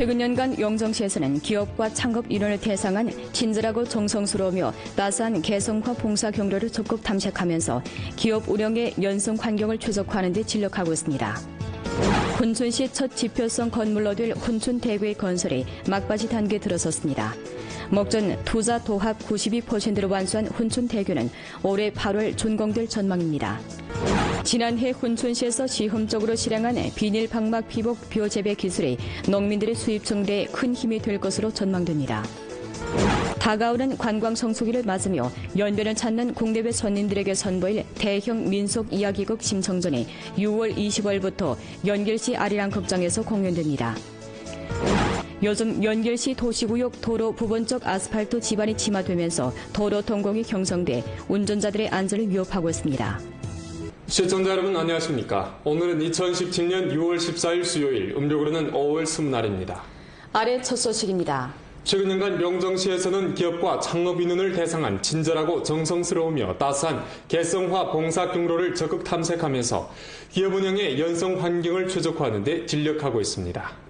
최근 년간 영정시에서는 기업과 창업 인원을 대상한 친절하고 정성스러우며 따스한 개성화 봉사 경로를 적극 탐색하면서 기업 운영의 연성 환경을 최적화하는 데 진력하고 있습니다. 훈춘시 첫 지표성 건물로 될 훈춘대교의 건설이 막바지 단계에 들어섰습니다. 먹전 투자 도합 92%로 완수한 훈춘대교는 올해 8월 준공될 전망입니다. 지난해 훈춘시에서 시험적으로 실행한 비닐 방막 피복 벼재배 기술이 농민들의 수입 증대에 큰 힘이 될 것으로 전망됩니다. 다가오는 관광 성수기를 맞으며 연변을 찾는 국내외 손님들에게 선보일 대형 민속 이야기극 심청전이 6월 20일부터 연길시 아리랑 극장에서 공연됩니다. 요즘 연길시 도시구역 도로 부분적 아스팔트 지반이 침하되면서 도로 통공이 경성돼 운전자들의 안전을 위협하고 있습니다. 시청자 여러분 안녕하십니까. 오늘은 2017년 6월 14일 수요일, 음력으로는 5월 20날입니다. 아래 첫 소식입니다. 최근 년간 영정시에서는 기업과 창업 인원을 대상한 친절하고 정성스러우며 따스한 개성화 봉사 경로를 적극 탐색하면서 기업 운영의 연성 환경을 최적화하는 데 진력하고 있습니다.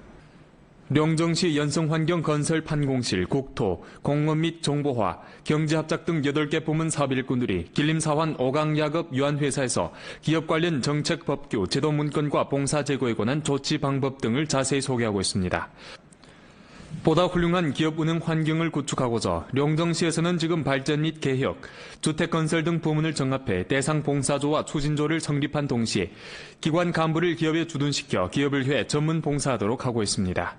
영정시 연성환경 건설 판공실, 국토, 공업 및 정보화, 경제합작 등 8개 부문 사업 일꾼들이 길림사환 오강야급 유한회사에서 기업 관련 정책 법규, 제도 문건과 봉사 제고에 관한 조치 방법 등을 자세히 소개하고 있습니다. 보다 훌륭한 기업 운영 환경을 구축하고자 영정시에서는 지금 발전 및 개혁, 주택건설 등 부문을 정합해 대상 봉사조와 추진조를 성립한 동시에 기관 간부를 기업에 주둔시켜 기업을 위해 전문 봉사하도록 하고 있습니다.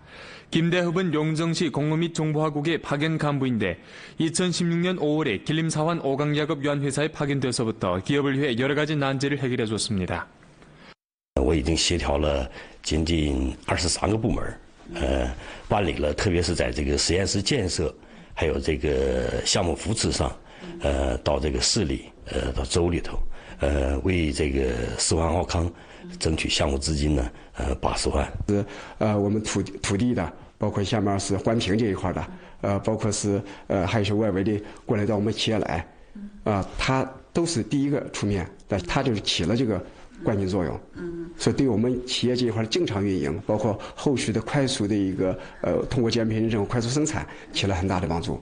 김대흡은 영정시 공업 및 정보화국의 파견 간부인데 2016년 5월에 길림사환 오강야급 유한회사에 파견돼서부터 기업을 위해 여러 가지 난제를 해결해 줬습니다. 我已经协调了接近23个部门。办理了，特别是在这个实验室建设，还有这个项目扶持上，到这个市里，到州里头，为这个4万奥康争取项目资金呢，80万。我们土地的，包括下面是环评这一块的，包括是还有一些外围的过来到我们企业来，他都是第一个出面，但他就是起了这个关键作用，所以对我们企业这一块的正常运营，包括后续的快速的一个通过 GMP 认证快速生产，起了很大的帮助。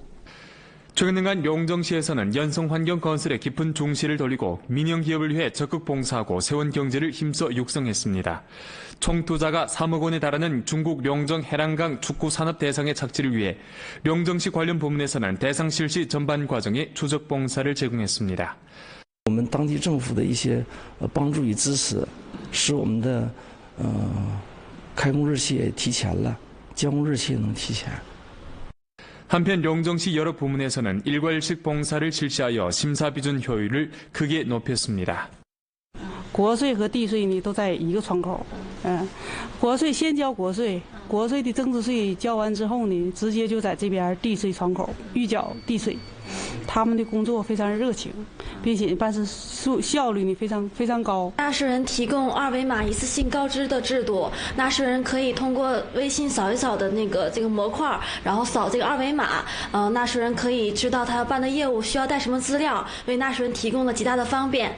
최근 년간 영정시에서는 연성환경 건설에 깊은 중시를 돌리고 민영기업을 위해 적극 봉사하고 세원 경제를 힘써 육성했습니다. 총 투자가 3억 원에 달하는 중국 영정 해랑강 축구산업 대상의 착지를 위해 영정시 관련 부문에서는 대상 실시 전반 과정에 추적 봉사를 제공했습니다. 我们当地政府的一些帮助与支持，使我们的开工日期也提前了，交工日期也能提前。 한편 영정시 여러 부문에서는 일괄식 봉사를 실시하여 심사 비준 효율을 크게 높였습니다. 国税和地税呢都在一个窗口，国税先交国税，国税的增值税交完之后呢，直接就在这边地税窗口预缴地税。 他们的工作非常热情，并且办事效率呢非常高。纳税人提供2维码一次性告知的制度，纳税人可以通过微信扫一扫的这个模块，然后扫这个2维码，纳税人可以知道他要办的业务需要带什么资料，为纳税人提供了极大的方便。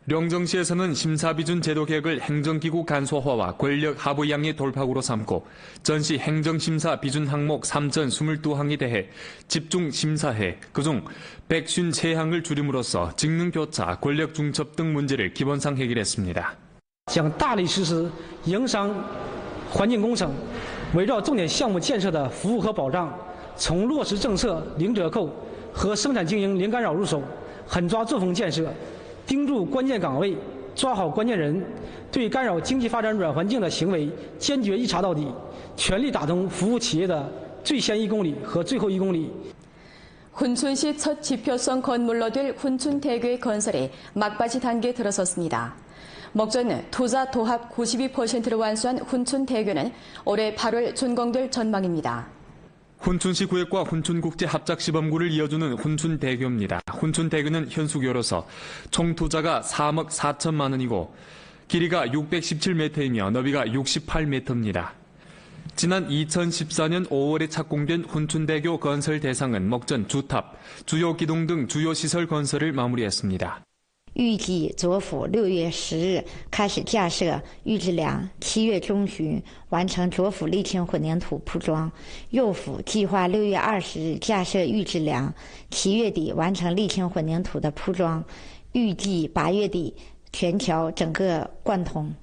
영정시에서는 심사비준 제도 개혁을 행정기구 간소화와 권력 하부양의 돌파구로 삼고 전시 행정심사 비준 항목 3,022항에 대해 집중 심사해 그중 153항을 줄임으로써 직능교차, 권력 중첩 등 문제를 기본상 해결했습니다. 将大力实施营商环境工程，围绕重点项目建设的服务和保障，从落实政策零折扣和生产经营零干扰入手，狠抓作风建设。 盯住关键岗位，抓好关键人，对干扰经济发展软环境的行为坚决一查到底，全力打通服务企业的最先1公里和最后1公里。 훈춘시 첫 지표성 건물로 될 훈춘대교의 건설이 막바지 단계에 들어섰습니다. 먹전 투자 도합 92%를 완수한 훈춘대교는 올해 8월 준공될 전망입니다. 훈춘시 구역과 훈춘국제 합작시범구를 이어주는 훈춘대교입니다. 훈춘대교는 현수교로서 총 투자가 3억 4천만 원이고 길이가 617m이며 너비가 68m입니다. 지난 2014년 5월에 착공된 훈춘대교 건설 대상은 먹전 주탑, 주요 기둥 등 주요 시설 건설을 마무리했습니다. 预计左府6月10日开始架设预制梁，7月中旬完成左府沥青混凝土铺装。右府计划6月20日架设预制梁，7月底完成沥青混凝土的铺装，预计8月底全桥整个贯通。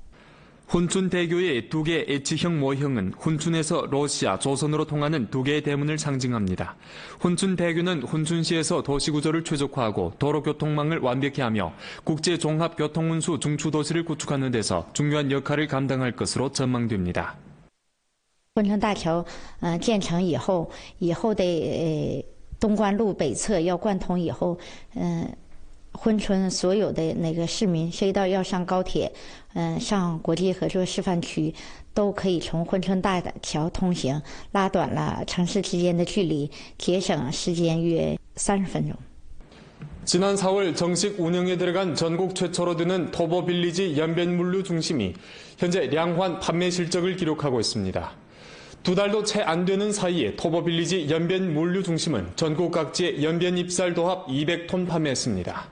훈춘대교의 2개 H형 모형은 훈춘에서 러시아, 조선으로 통하는 2개의 대문을 상징합니다. 훈춘대교는 훈춘시에서 도시구조를 최적화하고 도로교통망을 완벽히 하며 국제종합교통운수 중추도시를 구축하는 데서 중요한 역할을 감당할 것으로 전망됩니다. 珲春大桥建成以后的东关路北侧要贯通以后，珲春所有的那个市民，谁到要上高铁，上国际合作示范区，都可以从珲春大桥通行，拉短了城市之间的距离，节省时间约30分钟。 지난 4월 정식 운영에 들어간 전국 최초로 되는 토보빌리지 연변물류 중심이 현재 량환 판매 실적을 기록하고 있습니다. 2달도 채 안 되는 사이에 토보빌리지 연변물류 중심은 전국 각지에 연변 잎살 도합 200톤 판매했습니다.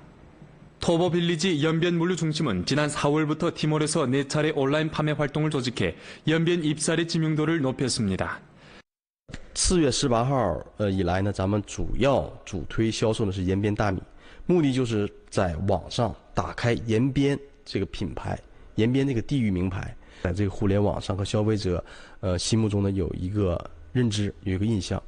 토보빌리지 연변물류 중심은 지난 4월부터 티몰에서 4차례 온라인 판매 활동을 조직해 연변 잎살의知名度를 높였습니다. 4月18号以来呢，咱们主推销售的是延边大米，目的就是在网上打开延边这个品牌，延边这个地域名牌，在这个互联网上和消费者心目中呢有一个认知，有一个印象。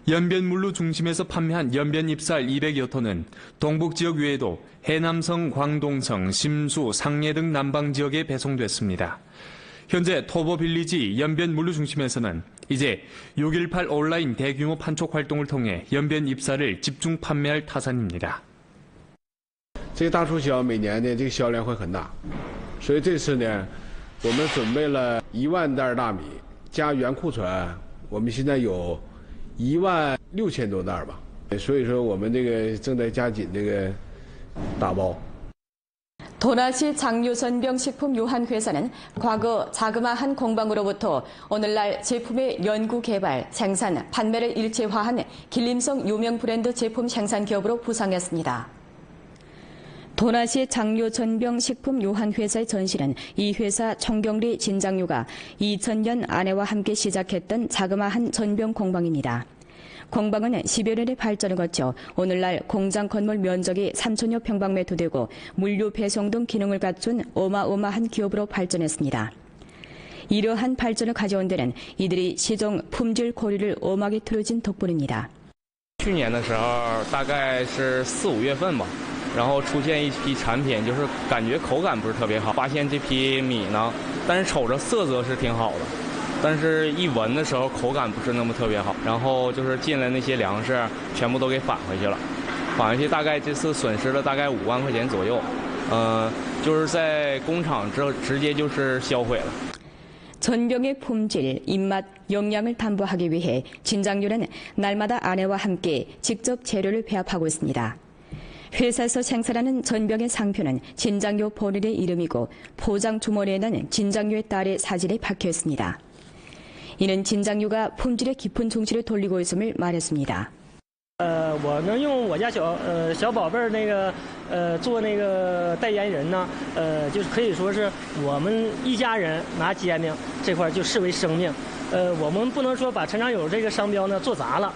연변물류 중심에서 판매한 연변 잎살 200여 톤은 동북 지역 외에도 해남성, 광동성, 심수, 상례 등 남방 지역에 배송됐습니다. 현재 토보빌리지 연변물류 중심에서는 이제 618 온라인 대규모 판촉 활동을 통해 연변 잎살을 집중 판매할 타산입니다. 这个大促销每年的这个销量会很大，所以这次呢，我们准备了1万袋大米加原库存，我们现在有16000多袋吧，所以说我们这个正在加紧这个打包。 도나시 장유선병식품유한회사는 과거 자그마한 공방으로부터 오늘날 제품의 연구 개발, 생산, 판매를 일체화한 길림성 유명 브랜드 제품 생산 기업으로 부상했습니다. 도나시 장유전병식품유한회사의 전실은 이 회사 총경리 진장유가 2000년 아내와 함께 시작했던 자그마한 전병 공방입니다. 공방은 10여 년의 발전을 거쳐 오늘날 공장 건물 면적이 3000여 평방미터 되고 물류 배송 등 기능을 갖춘 어마어마한 기업으로 발전했습니다. 이러한 발전을 가져온 데는 이들이 시종 품질 고리를 엄하게 틀어진 덕분입니다. 去年的时候大概是4、5月份吧，然后出现一批产品，就是感觉口感不是特别好。发现这批米呢，但是瞅着色泽是挺好的。 但是一闻的时候口感不是那么特别好，然后就是进来那些粮食全部都给返回去了，返回去大概这次损失了大概5万块钱左右，就是在工厂直接就是销毁了。 전병의 품질, 입맛, 영양을 담보하기 위해 진장유는 날마다 아내와 함께 직접 재료를 배합하고 있습니다. 회사에서 생산하는 전병의 상표는 진장유 본인의 이름이고 포장 주머니에는 진장유의 딸의 사진이 박혀 있습니다. 이는 진장유가 품질의 깊은 중시를 돌리고 있음을 말했습니다. 我能用我家小宝贝儿做那个代言人呢，就是可以说是我们一家人拿煎饼这块就视为生命，我们不能说把陈长友这个商标呢做砸了，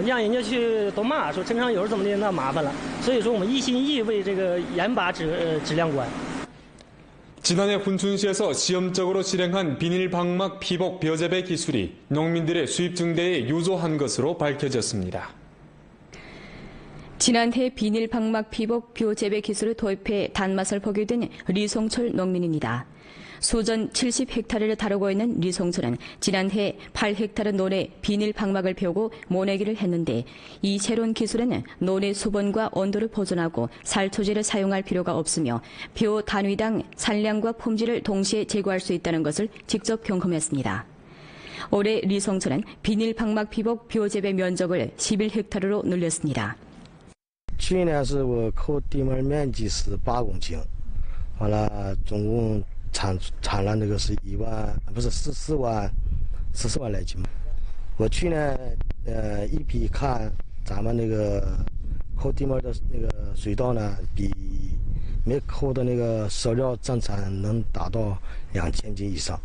让人家去都骂说陈长友怎么的那麻烦了，所以说我们一心一意为这个严把质量关。 지난해 훈춘시에서 시험적으로 실행한 비닐 방막 피복 벼재배 기술이 농민들의 수입 증대에 유조한 것으로 밝혀졌습니다. 지난해 비닐 방막 피복 벼재배 기술을 도입해 단맛을 보게 된 리송철 농민입니다. 수전 70헥타르를 다루고 있는 리송철은 지난해 8헥타르 논에 비닐 방막을 펴고 모내기를 했는데 이 새로운 기술에는 논의 수분과 온도를 보존하고 살초제를 사용할 필요가 없으며 벼 단위당 산량과 품질을 동시에 제고할 수 있다는 것을 직접 경험했습니다. 올해 리송철은 비닐 방막 피복 벼 재배 면적을 11헥타르로 늘렸습니다. 去年是我扣地面面积是8公顷，完了总共产量这个是14万来斤。我去年一批看咱们那个扣地面的那个水稻呢，比每口的那个饲料增产能达到2000斤以上。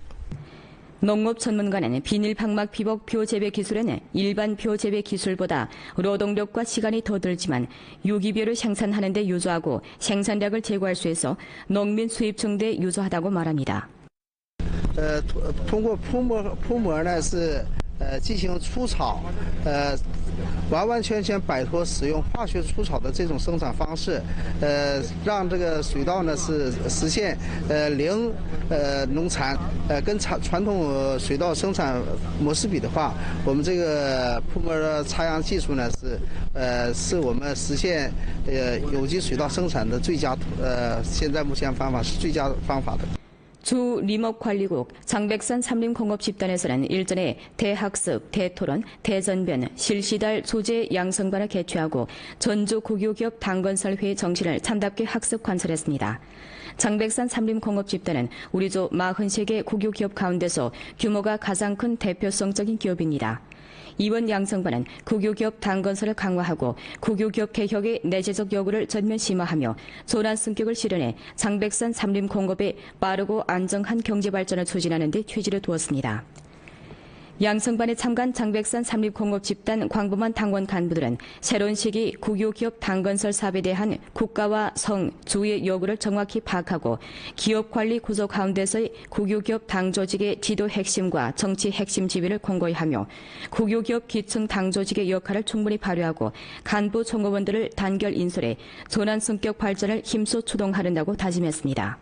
농업 전문가는 비닐 방막 피복 표 재배 기술에는 일반 표 재배 기술보다 노동력과 시간이 더 들지만 유기별을 생산하는 데 유조하고 생산량을 제고할 수 있어 농민 수입 증대에 유조하다고 말합니다. 通过铺膜呢是进行除草，完完全全摆脱使用化学除草的这种生产方式，让这个水稻呢是实现零农残，跟传统水稻生产模式比的话，我们这个铺膜的插秧技术呢是我们实现有机水稻生产的最佳现在目前方法是最佳方法的。 주林업관리국 장백산 삼림공업집단에서는 일전에 대학습, 대토론, 대전변, 실시달 소재 양성반을 개최하고 전주 국유기업 당건설회의 정신을 참답게 학습 관찰했습니다. 장백산 삼림공업집단은 우리조 43개 국유기업 가운데서 규모가 가장 큰 대표성적인 기업입니다. 이번 양성반은 국유기업 당건설을 강화하고 국유기업 개혁의 내재적 여구를 전면 심화하며 전환 성격을 실현해 장백산 삼림공업의 빠르고 안정한 경제발전을 추진하는 데 취지를 두었습니다. 양성반에 참가한 장백산 삼림공업집단 광범한 당원 간부들은 새로운 시기 국유기업 당건설 사업에 대한 국가와 성, 주의 요구를 정확히 파악하고 기업관리 구조 가운데서의 국유기업 당조직의 지도 핵심과 정치 핵심 지위를 공고히 하며 국유기업 기층 당조직의 역할을 충분히 발휘하고 간부 총무원들을 단결 인솔해 전환 성격 발전을 힘써 추동하는다고 다짐했습니다.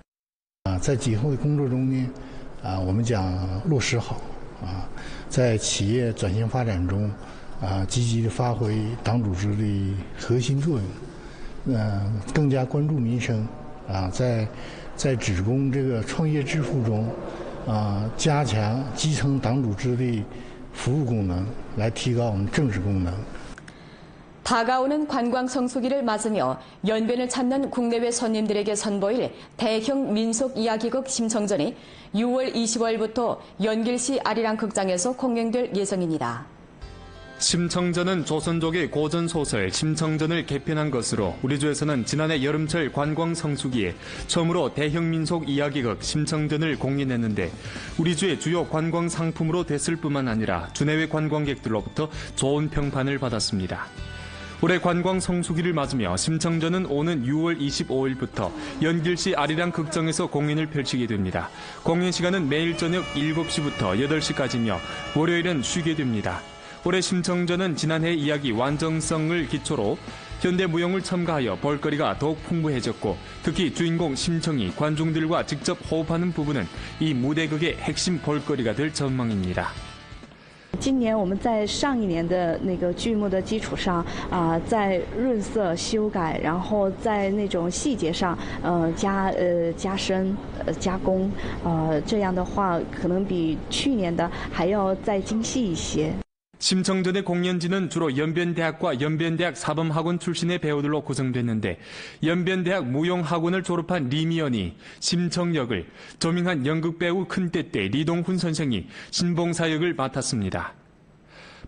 在今后的工作中呢，我们将落实好。 在企业转型发展中，积极地发挥党组织的核心作用，更加关注民生，在职工这个创业致富中，加强基层党组织的服务功能，来提高我们政治功能。 다가오는 관광 성수기를 맞으며 연변을 찾는 국내외 손님들에게 선보일 대형 민속 이야기극 심청전이 6월 20일부터 연길시 아리랑 극장에서 공연될 예정입니다. 심청전은 조선족의 고전 소설 심청전을 개편한 것으로 우리 주에서는 지난해 여름철 관광 성수기에 처음으로 대형 민속 이야기극 심청전을 공연했는데 우리 주의 주요 관광 상품으로 됐을 뿐만 아니라 주내외 관광객들로부터 좋은 평판을 받았습니다. 올해 관광 성수기를 맞으며 심청전은 오는 6월 25일부터 연길시 아리랑 극장에서 공연을 펼치게 됩니다. 공연 시간은 매일 저녁 7시부터 8시까지며 월요일은 쉬게 됩니다. 올해 심청전은 지난해 이야기 완전성을 기초로 현대무용을 첨가하여 볼거리가 더욱 풍부해졌고 특히 주인공 심청이 관중들과 직접 호흡하는 부분은 이 무대극의 핵심 볼거리가 될 전망입니다. 今年我们在上一年的那个剧目的基础上在润色修改，然后在那种细节上加深加工，这样的话可能比去年的还要再精细一些。 심청전의 공연진은 주로 연변대학과 연변대학 사범학원 출신의 배우들로 구성됐는데 연변대학 무용학원을 졸업한 리미연이 심청 역을, 저명한 연극배우 큰떼떼 리동훈 선생이 신봉사 역을 맡았습니다.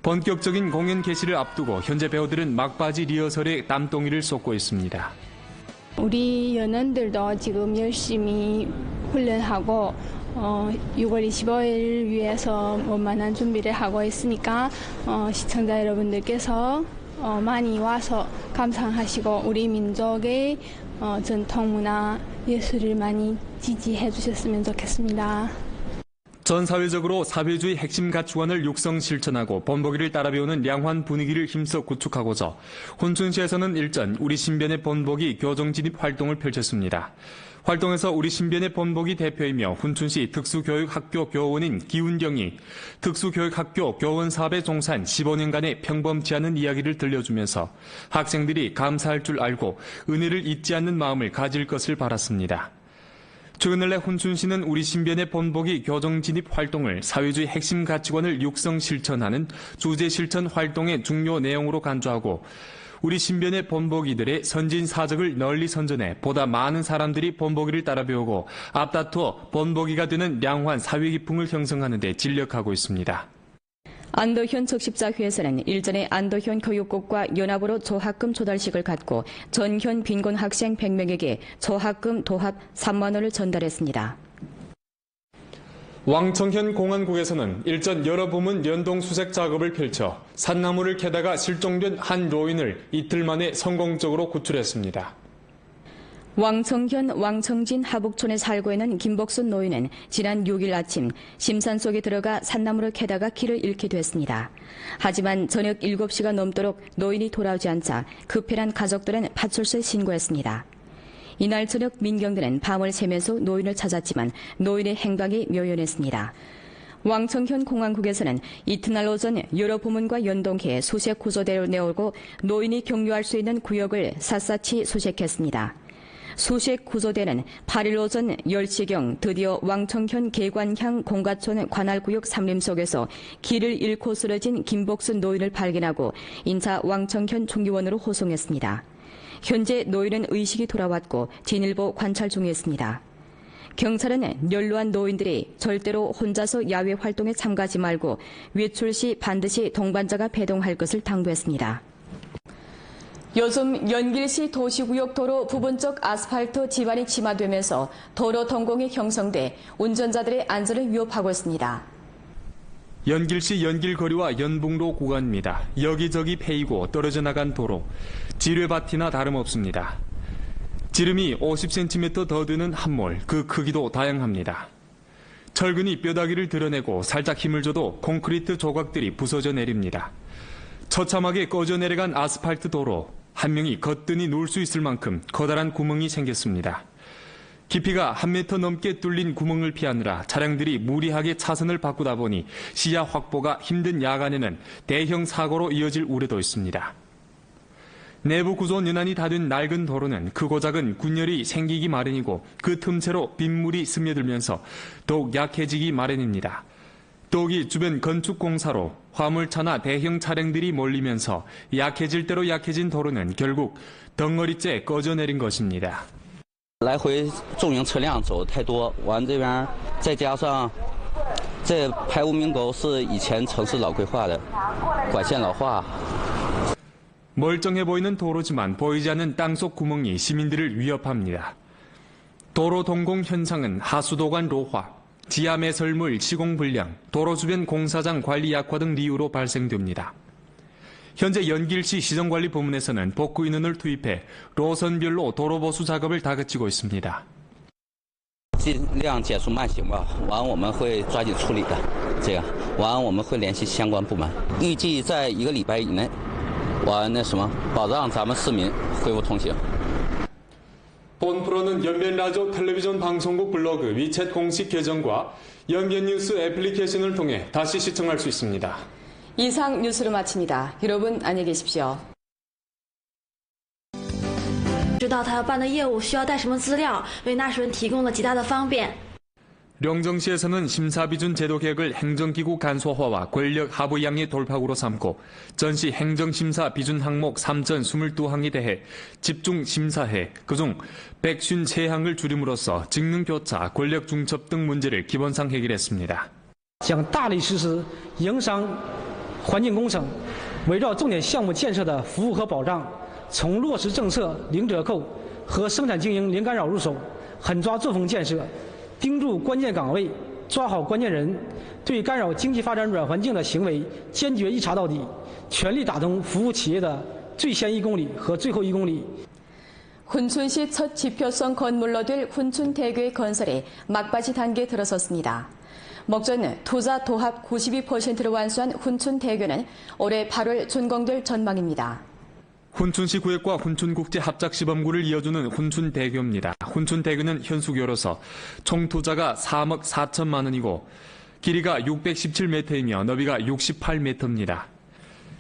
본격적인 공연 개시를 앞두고 현재 배우들은 막바지 리허설에 땀동이를 쏟고 있습니다. 우리 연원들도 지금 열심히 훈련하고 6월 25일 위해서 원만한 준비를 하고 있으니까 시청자 여러분들께서 많이 와서 감상하시고 우리 민족의 전통 문화 예술을 많이 지지해 주셨으면 좋겠습니다. 전 사회적으로 사회주의 핵심 가치관을 육성 실천하고 본보기를 따라 배우는 량환 분위기를 힘써 구축하고자 혼춘시에서는 일전 우리 신변의 본보기 교정 진입 활동을 펼쳤습니다. 활동에서 우리 신변의 본보기 대표이며 훈춘시 특수교육학교 교원인 기운경이 특수교육학교 교원 사업에 종사한 15년간의 평범치 않은 이야기를 들려주면서 학생들이 감사할 줄 알고 은혜를 잊지 않는 마음을 가질 것을 바랐습니다. 최근에 훈춘시는 우리 신변의 본보기 교정 진입 활동을 사회주의 핵심 가치관을 육성 실천하는 주제 실천 활동의 중요 내용으로 간주하고 우리 신변의 본보기들의 선진 사적을 널리 선전해 보다 많은 사람들이 본보기를 따라 배우고 앞다투어 본보기가 되는 량환 사회 기풍을 형성하는 데 진력하고 있습니다. 안도현 적십자회에서는 일전에 안도현 교육국과 연합으로 조학금 조달식을 갖고 전현 빈곤 학생 100명에게 조학금 도합 3만 원을 전달했습니다. 왕청현 공안국에서는 일전 여러 부문 연동 수색 작업을 펼쳐 산나무를 캐다가 실종된 한 노인을 이틀 만에 성공적으로 구출했습니다. 왕청현 왕청진 하북촌에 살고 있는 김복순 노인은 지난 6일 아침 심산 속에 들어가 산나무를 캐다가 길을 잃게 됐습니다. 하지만 저녁 7시가 넘도록 노인이 돌아오지 않자 급해한 가족들은 파출소에 신고했습니다. 이날 저녁 민경들은 밤을 새면서 노인을 찾았지만 노인의 행방이 묘연했습니다. 왕청현 공안국에서는 이튿날 오전 여러 부문과 연동해 수색 구조대를 내오고 노인이 경유할 수 있는 구역을 샅샅이 수색했습니다. 수색 구조대는 8일 오전 10시경 드디어 왕청현 계관향 공가촌 관할구역 삼림 속에서 길을 잃고 쓰러진 김복순 노인을 발견하고 인차 왕청현 중기원으로 호송했습니다. 현재 노인은 의식이 돌아왔고 진일보 관찰 중에 있습니다. 경찰은 연루한 노인들이 절대로 혼자서 야외 활동에 참가하지 말고 외출 시 반드시 동반자가 배동할 것을 당부했습니다. 요즘 연길시 도시구역 도로 부분적 아스팔트 지반이 침하되면서 도로 동공이 형성돼 운전자들의 안전을 위협하고 있습니다. 연길시 연길거리와 연북로 구간입니다. 여기저기 패이고 떨어져 나간 도로, 지뢰밭이나 다름없습니다. 지름이 50cm 더 되는 함몰, 그 크기도 다양합니다. 철근이 뼈다귀를 드러내고 살짝 힘을 줘도 콘크리트 조각들이 부서져 내립니다. 처참하게 꺼져 내려간 아스팔트 도로, 한 명이 거뜬히 누울 수 있을 만큼 커다란 구멍이 생겼습니다. 깊이가 1m 넘게 뚫린 구멍을 피하느라 차량들이 무리하게 차선을 바꾸다 보니 시야 확보가 힘든 야간에는 대형 사고로 이어질 우려도 있습니다. 내부 구조 연한이 다 된 낡은 도로는 크고 작은 군열이 생기기 마련이고 그 틈새로 빗물이 스며들면서 더욱 약해지기 마련입니다. 더욱이 주변 건축공사로 화물차나 대형 차량들이 몰리면서 약해질 대로 약해진 도로는 결국 덩어리째 꺼져내린 것입니다. 来回重型车辆走太多，完这边再加上这排污明沟是以前城市老规划的，管线老化。 멀쩡해 보이는 도로지만 보이지 않는 땅속 구멍이 시민들을 위협합니다. 도로 동공 현상은 하수도관 로화, 지하 매설물 시공 불량, 도로 주변 공사장 관리 약화 등 이유로 발생됩니다. 현재 연길시 시정관리부문에서는 복구 인원을 투입해 로선별로 도로 보수 작업을 다그치고 있습니다. 尽量减速慢行吧，完我们会抓紧处理的。这样完我们会联系相关部门，预计在1个礼拜以内，完保障咱们市民恢复通行。 본 프로는 연변라디오 텔레비전 방송국 블로그 위챗 공식 계정과 연변뉴스 애플리케이션을 통해 다시 시청할 수 있습니다. 이상 뉴스를 마칩니다. 여러분 안녕히 계십시오. 知道他要办的业务需要带什么资料，为纳税人提供了极大的方便。 령정시에서는 심사비준 제도 개혁을 행정기구 간소화와 권력 하부 양의 돌파구로 삼고 전시 행정심사 비준 항목 3,022항에 대해 집중 심사해 그중 153항을 줄임으로써 직능교차, 권력 중첩 등 문제를 기본상 해결했습니다. 将大力实施营商环境工程围绕重点项目建设的服务和保障，从落实政策零折扣和生产经营零干扰入手，狠抓作风建设。 盯住关键岗位，抓好关键人，对干扰经济发展软环境的行为坚决一查到底，全力打通服务企业的最先1公里和最后1公里。 훈춘시 첫 지표성 건물로 될 훈춘대교의 건설이 막바지 단계에 들어섰습니다. 목전 투자 도합 92%를 완수한 훈춘대교는 올해 8월 준공될 전망입니다. 훈춘시 구역과 훈춘국제 합작시범구를 이어주는 훈춘대교입니다. 훈춘대교는 현수교로서 총 투자가 3억 4천만 원이고 길이가 617m이며 너비가 68m입니다.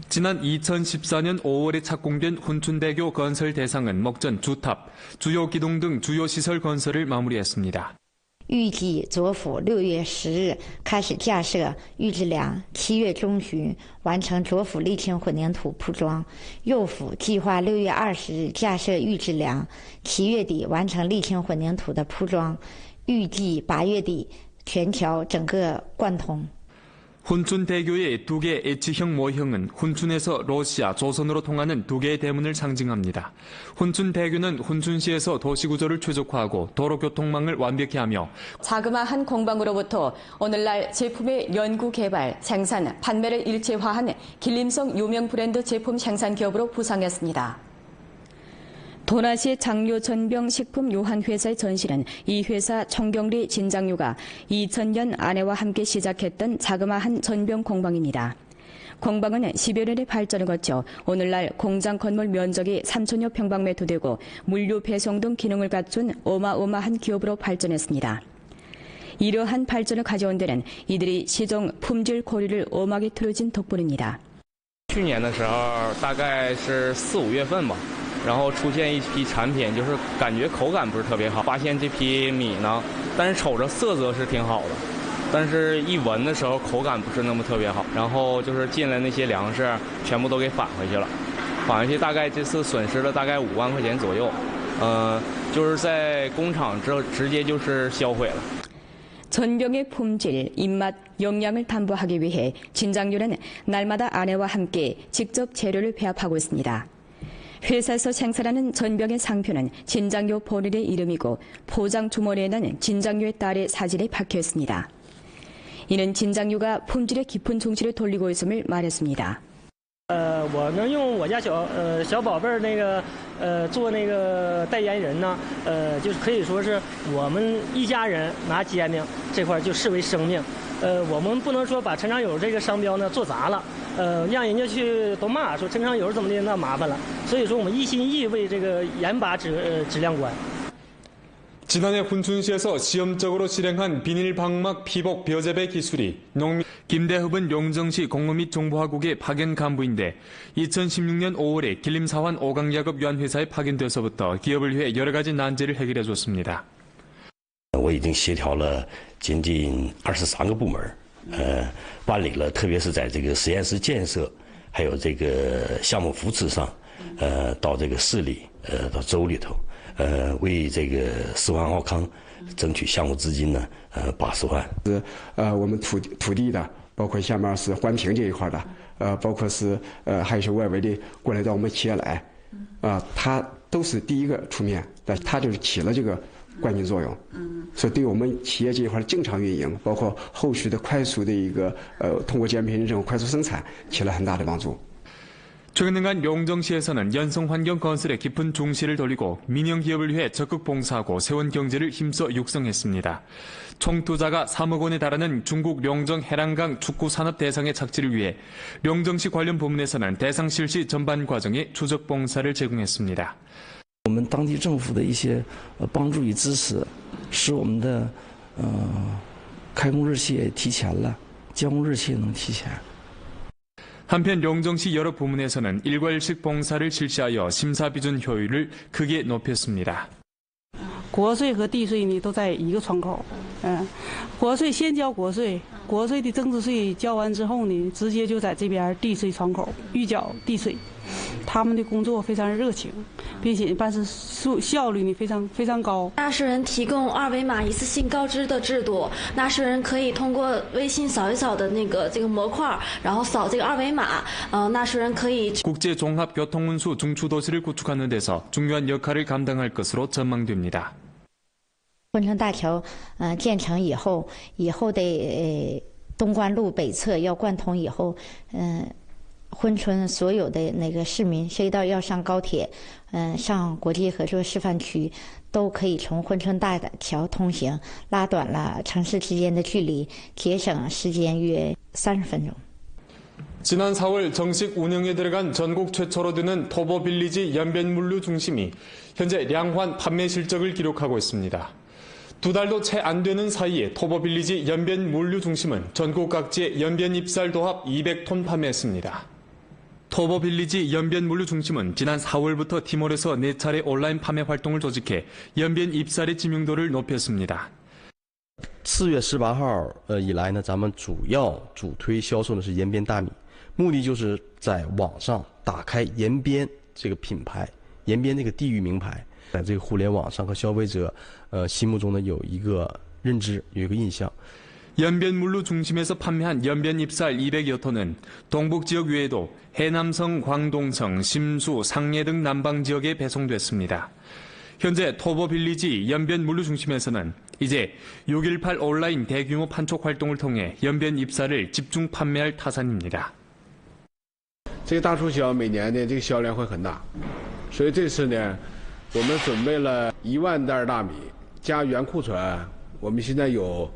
지난 2014년 5월에 착공된 훈춘대교 건설 대상은 목전 주탑, 주요 기둥 등 주요 시설 건설을 마무리했습니다. 预计左府6月10日开始架设预制梁，7月中旬完成左府沥青混凝土铺装；右府计划6月20日架设预制梁，7月底完成沥青混凝土的铺装，预计8月底全桥整个贯通。 훈춘 대교의 두 개 H형 모형은 훈춘에서 러시아, 조선으로 통하는 두 개의 대문을 상징합니다. 훈춘 대교는 훈춘시에서 도시구조를 최적화하고 도로교통망을 완벽히 하며 자그마한 공방으로부터 오늘날 제품의 연구 개발, 생산, 판매를 일체화한 길림성 유명 브랜드 제품 생산 기업으로 부상했습니다. 도나시 장료전병식품 요한회사의 전실은 이 회사 청경리 진장류가 2000년 아내와 함께 시작했던 자그마한 전병 공방입니다. 공방은 10여 년의 발전을 거쳐 오늘날 공장 건물 면적이 3,000여 평방미터 되고 물류 배송 등 기능을 갖춘 어마어마한 기업으로 발전했습니다. 이러한 발전을 가져온 데는 이들이 시종 품질 고리를 엄하게 틀어진 덕분입니다. 去年的时候大概是4、5月份吧。 然后出现一批产品，就是感觉口感不是特别好。发现这批米呢，但是瞅着色泽是挺好的，但是一闻的时候口感不是那么特别好。然后就是进来那些粮食全部都给返回去了，返回去大概这次损失了大概5万块钱左右，就是在工厂直接就是销毁了。 전병의 품질, 입맛, 영양을 담보하기 위해 진장류는 날마다 아내와 함께 직접 재료를 배합하고 있습니다. 회사에서 생산하는 전병의 상표는 진장류 본인의 이름이고 포장 주머니에는 진장류의 딸의 사진이 박혀 있습니다. 이는 진장류가 품질의 깊은 중시를 돌리고 있음을 말했습니다. 我能用我家小宝贝儿做代言人呢，就是可以说是我们一家人拿煎饼这块就视为生命，我们不能说把陈长友这个商标呢做砸了，让人家去都骂说陈长友怎么的那麻烦了，所以说我们一心一意为这个严把质量关。 지난해 훈춘시에서 시험적으로 실행한 비닐 방막 피복 벼재배 기술이 김대흡은 용정시 공무 및 정보화국의 파견 간부인데 2016년 5월에 길림사환 오강야급유한회사에 파견돼서부터 기업을 위해 여러 가지 난제를 해결해 줬습니다. 我已经协调了将近23个部门，办理了，特别是在这个实验室建设，还有这个项目扶持上，到这个市里，到州里头。 为这个4万奥康争取项目资金呢，80万。我们土地的，包括下面是环评这一块的，包括是还有一些外围的过来到我们企业来，它都是第一个出面，但它就是起了这个关键作用。所以对我们企业这一块的正常运营，包括后续的快速的一个通过GMP认证快速生产，起了很大的帮助。 최근간 용정시에서는 연성환경 건설에 깊은 중시를 돌리고 민영기업을 위해 적극 봉사하고 세원 경제를 힘써 육성했습니다. 총 투자가 3억 원에 달하는 중국 용정 해랑강 축구산업 대상의 착지를 위해 용정시 관련 부문에서는 대상 실시 전반 과정에 추적 봉사를 제공했습니다. 我们当地政府的一些帮助与支持，使我们的开工日期也提前了，交工日期也能提前。 한편 용정시 여러 부문에서는 일괄식 봉사를 실시하여 심사 비준 효율을 크게 높였습니다. 国税和地税呢都在一个窗口，国税先交国税，国税的增值税交完之后呢，直接就在这边地税窗口预缴地税。他们的工作非常热情，并且办事效率呢非常高。纳税人提供2维码一次性告知的制度，纳税人可以通过微信扫一扫的这个模块，然后扫这个2维码，纳税人可以。 국제 종합 교통 운수 중추 도시를 구축하는 데서 중요한 역할을 감당할 것으로 전망됩니다. 珲春大桥建成以后的东关路北侧要贯通以后，珲春所有的市民谁到要上高铁，上国际合作示范区，都可以从珲春大桥通行，拉短了城市之间的距离，节省时间约30分钟。 지난 4월 정식 운영에 들어간 전국 최초로 되는 토보빌리지 연변물류 중심이 현재 량환 판매 실적을 기록하고 있습니다. 2달도 채 안 되는 사이에 토보빌리지 연변물류 중심은 전국 각지에 연변 입살 도합 200톤 판매했습니다. 토보빌리지 연변물류 중심은 지난 4월부터 티몰에서 4차례 온라인 판매 활동을 조직해 연변 입살의知名도를 높였습니다. 4月18号以来呢，咱们主推销售的是延边大米，目的就是在网上打开延边这个品牌，延边这个地域名牌，在这个互联网上和消费者心目中呢有一个认知，有一个印象。 연변물류 중심에서 판매한 연변 잎쌀 200여 톤은 동북 지역 외에도 해남성, 광동성, 심수, 상례 등 남방 지역에 배송됐습니다. 현재 토보빌리지 연변물류 중심에서는 이제 618 온라인 대규모 판촉 활동을 통해 연변 잎쌀을 집중 판매할 타산입니다. 这个大促销每年的这个销量会很大，所以这次呢，我们准备了1万袋大米加原库存，我们现在有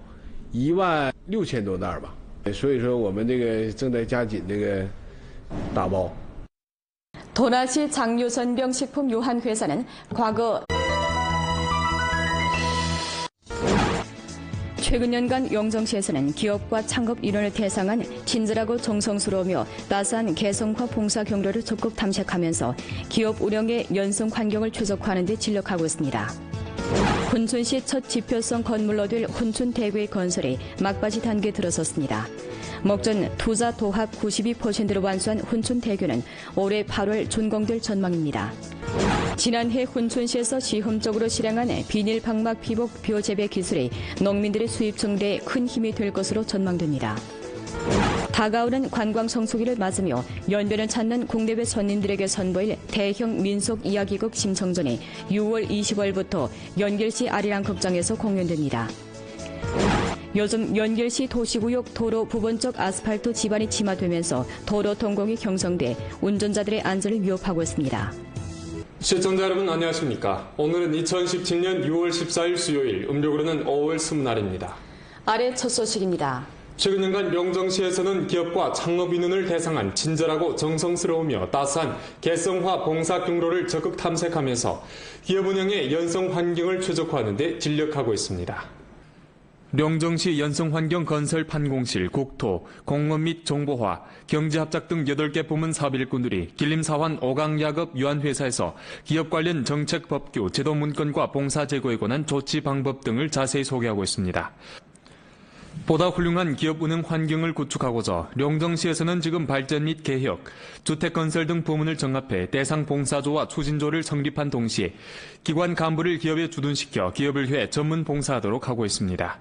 16000多袋吧，所以说我们这个正在加紧这个打包。 도나시 장유선병 식품유한회사는 과거 최근 년간 영정시에서는 기업과 창업 인원을 대상한 친절하고 정성스러우며 따스한 개성과 봉사 경로를 적극 탐색하면서 기업 운영의 연성 환경을 최적화하는 데 진력하고 있습니다. 훈춘시 첫 지표성 건물로 될 훈춘 대교의 건설이 막바지 단계에 들어섰습니다. 목전 투자 도합 92%를 완수한 훈춘 대교는 올해 8월 준공될 전망입니다. 지난해 훈춘시에서 시험적으로 실행한 비닐 방막 피복 벼재배 기술이 농민들의 수입 증대에 큰 힘이 될 것으로 전망됩니다. 다가오는 관광 성수기를 맞으며 연변을 찾는 국내외 손님들에게 선보일 대형 민속 이야기극 심청전이 6월 20일부터 연결시 아리랑 극장에서 공연됩니다. 요즘 연결시 도시구역 도로 부분적 아스팔트 지반이 침하되면서 도로 통공이 형성돼 운전자들의 안전을 위협하고 있습니다. 시청자 여러분 안녕하십니까? 오늘은 2017년 6월 14일 수요일, 음력으로는 5월 20날입니다. 아래 첫 소식입니다. 최근 년간 영정시에서는 기업과 창업 인원을 대상한 친절하고 정성스러우며 따스한 개성화 봉사 경로를 적극 탐색하면서 기업 운영의 연성 환경을 최적화하는 데 진력하고 있습니다. 영정시 연성환경건설 판공실, 국토, 공업 및 정보화, 경제합작 등 8개 부문 사업 일꾼들이 길림사환 5강야급 유한회사에서 기업 관련 정책 법규, 제도 문건과 봉사 제고에 관한 조치 방법 등을 자세히 소개하고 있습니다. 보다 훌륭한 기업 운영 환경을 구축하고자 영정시에서는 지금 발전 및 개혁, 주택건설 등 부문을 정합해 대상 봉사조와 추진조를 성립한 동시에 기관 간부를 기업에 주둔시켜 기업을 위해 전문 봉사하도록 하고 있습니다.